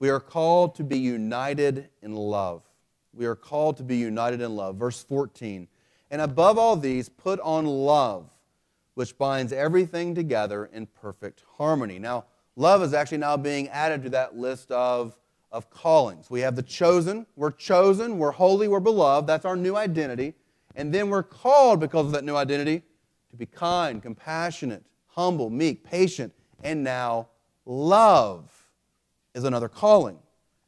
We are called to be united in love. We are called to be united in love. Verse 14, and above all these, put on love, which binds everything together in perfect harmony. Now, love is actually now being added to that list of callings. We have the chosen, we're holy, we're beloved, that's our new identity. And then we're called, because of that new identity, to be kind, compassionate, humble, meek, patient, and now love is another calling.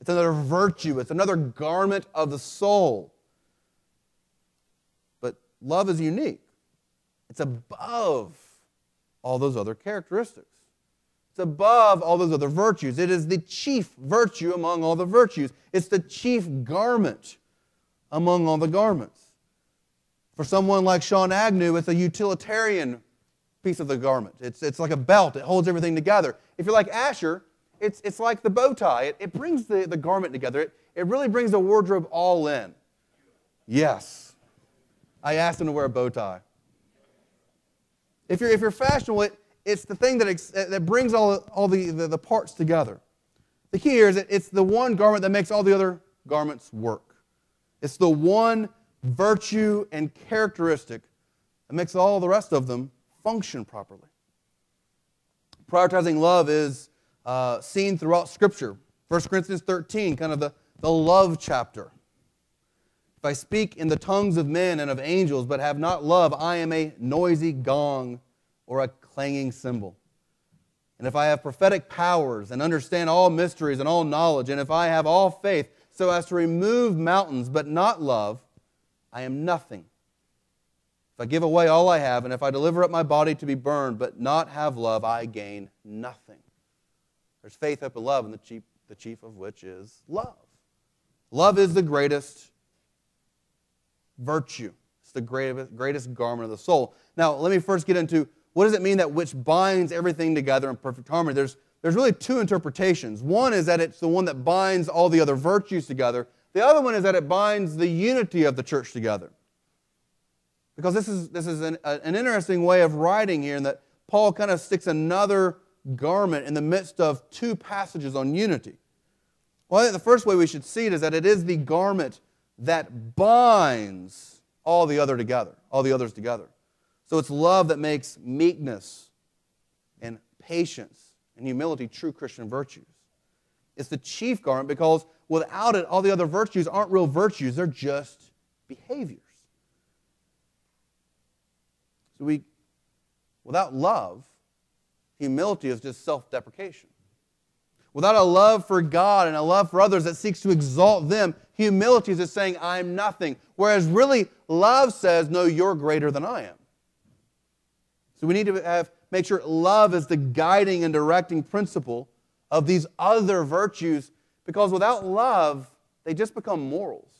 It's another virtue. It's another garment of the soul. But love is unique. It's above all those other characteristics. It's above all those other virtues. It is the chief virtue among all the virtues. It's the chief garment among all the garments. For someone like Sean Agnew, it's a utilitarian piece of the garment. It's like a belt. It holds everything together. If you're like Asher, it's like the bow tie. It brings the garment together. It really brings the wardrobe all in. Yes. I asked him to wear a bow tie. If you're fashionable, it's the thing that brings all the parts together. The key here is that it's the one garment that makes all the other garments work. It's the one virtue and characteristic that makes all the rest of them function properly. Prioritizing love is seen throughout Scripture. 1 Corinthians 13, kind of the love chapter. If I speak in the tongues of men and of angels, but have not love, I am a noisy gong or a clanging cymbal. And if I have prophetic powers and understand all mysteries and all knowledge, and if I have all faith so as to remove mountains, but not love, I am nothing. If I give away all I have, and if I deliver up my body to be burned, but not have love, I gain nothing. There's faith, hope, and love, and the chief of which is love. Love is the greatest virtue. It's the greatest garment of the soul. Now, let me first get into what does it mean that which binds everything together in perfect harmony. There's really two interpretations. One is that it's the one that binds all the other virtues together. The other one is that it binds the unity of the church together. Because this is an interesting way of writing here, in that Paul kind of sticks another garment in the midst of two passages on unity. Well, I think the first way we should see it is that it is the garment that binds all the others together. So it's love that makes meekness and patience and humility true Christian virtues. It's the chief garment because without it, all the other virtues aren't real virtues. They're just behaviors. So without love, humility is just self-deprecation. Without a love for God and a love for others that seeks to exalt them, humility is just saying, I'm nothing. Whereas really, love says, no, you're greater than I am. So we need to make sure love is the guiding and directing principle of these other virtues, because without love, they just become morals.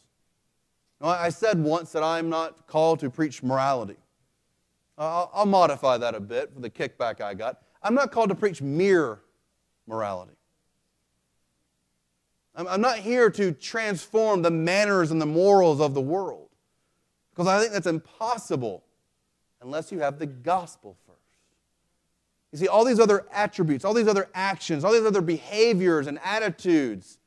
Now, I said once that I'm not called to preach morality. I'll modify that a bit for the kickback I got. I'm not called to preach mere morality. I'm not here to transform the manners and the morals of the world, because I think that's impossible unless you have the gospel first. You see, all these other attributes, all these other actions, all these other behaviors and attitudes,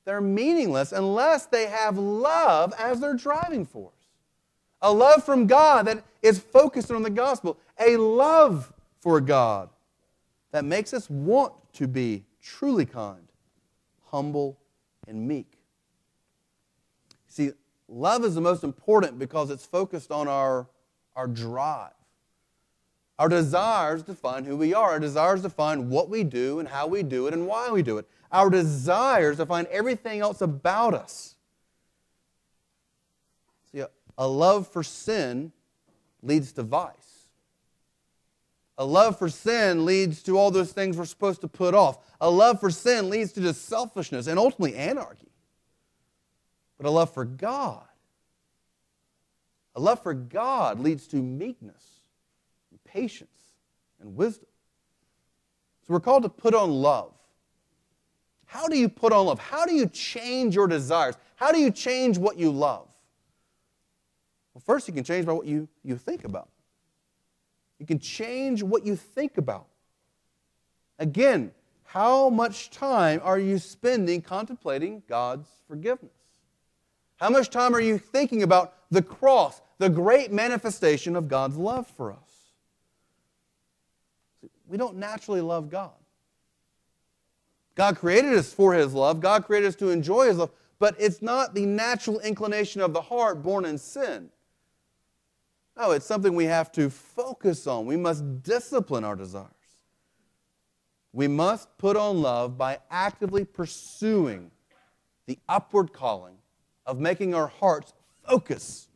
they're meaningless unless they have love as their driving force. A love from God that is focused on the gospel. A love for God that makes us want to be truly kind, humble, and meek. See, love is the most important because it's focused on our drive. Our desires define who we are. Our desires define what we do and how we do it and why we do it. Our desires define everything else about us. See, a love for sin leads to vice. A love for sin leads to all those things we're supposed to put off. A love for sin leads to just selfishness and ultimately anarchy. But a love for God leads to meekness, and patience, and wisdom. So we're called to put on love. How do you put on love? How do you change your desires? How do you change what you love? Well, first you can change by what you think about. You can change what you think about. Again, how much time are you spending contemplating God's forgiveness? How much time are you thinking about the cross, the great manifestation of God's love for us? We don't naturally love God. God created us for His love. God created us to enjoy His love. But it's not the natural inclination of the heart born in sin. No, it's something we have to focus on. We must discipline our desires. We must put on love by actively pursuing the upward calling of making our hearts focus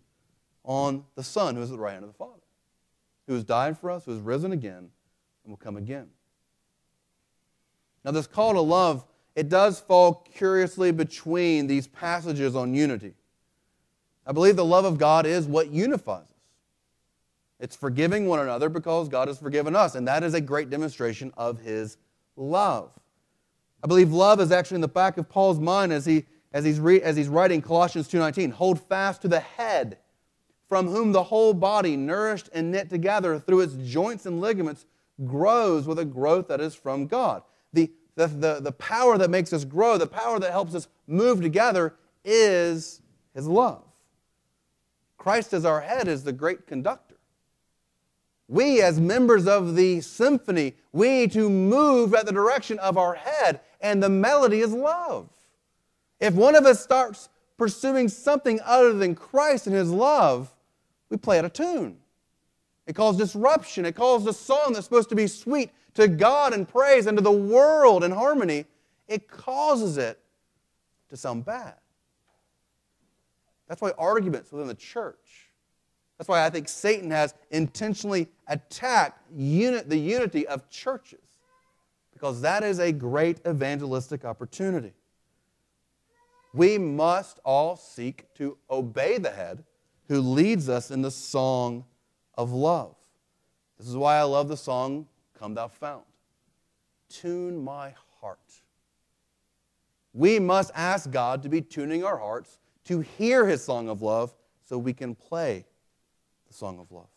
on the Son who is at the right hand of the Father, who has died for us, who has risen again, and will come again. Now, this call to love, it does fall curiously between these passages on unity. I believe the love of God is what unifies us. It's forgiving one another because God has forgiven us, and that is a great demonstration of His love. I believe love is actually in the back of Paul's mind as he's writing Colossians 2:19. Hold fast to the head, from whom the whole body, nourished and knit together through its joints and ligaments, grows with a growth that is from God. The power that makes us grow, the power that helps us move together is His love. Christ as our head is the great conductor. We as members of the symphony, we need to move at the direction of our head, and the melody is love. If one of us starts pursuing something other than Christ and His love, we play out of tune. It causes disruption. It causes a song that's supposed to be sweet to God and praise and to the world in harmony. It causes it to sound bad. That's why arguments within the church, that's why I think Satan has intentionally attacked the unity of churches, because that is a great evangelistic opportunity. We must all seek to obey the head who leads us in the song of love. This is why I love the song, Come Thou Fount. Tune my heart. We must ask God to be tuning our hearts to hear His song of love so we can play the song of love.